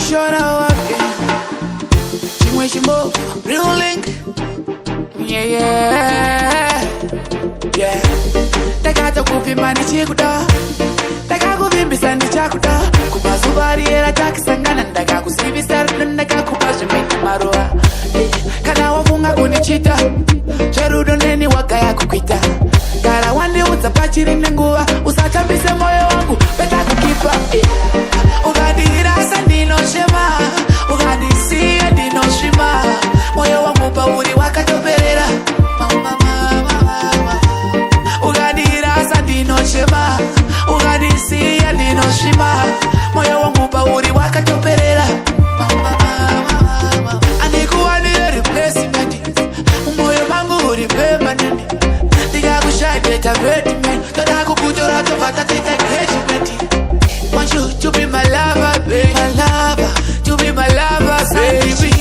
Shona wake chimwe chimbo real link. Yeah. Takata kupima nichikuda, takakuvimbisa ndichakuda. Kumazuva riera takisangana ndakakusivisa ndakakupa zvimene maruva. Kana wafunga kunichita cherudo neni wagaya kukwita. Gara wandiudza pachiri nenguva, usatambise moyo wangu petakukipa. Ukandirasa ndinoshema, ukandisiya ndinosvima. Moyo wangu pauri wakatoperera. Ukandirasa ndinoshema, ukandisiya ndinosvima. Moyo wangu pauri wakatoperera. Andikuwanire replacement, moyo mangu uri permanent. Ndikakushayita betiment, toda kukutora tobva take engagement. Want you to be my lover, baby. My lover, to be my lover, baby.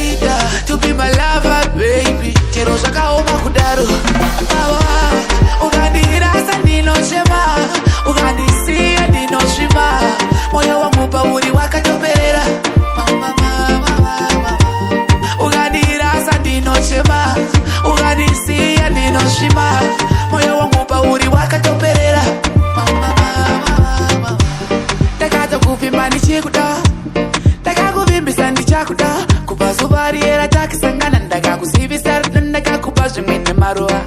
To be my lover, baby. Chero zvakaoma kudaro. Ukandirasa ndinoshema, ukandisiya ndinosvima. Moyo wangu pauri wakatoperera. Ukandirasa ndinoshema, ukandisiya ndinosvima. Moyo wangu pauri wakatoperera. Takatokuvimba ndichikuda, takakuvimbisa ndichakuda. Kubva zuva riera takisangana ndakakuzivisa ndakakupa zvimene maruva.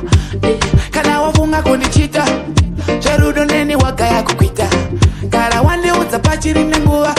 Kana wafunga kundichita cherudo neni wagaya kukwita. Gara wandiudza pachiri nenguva,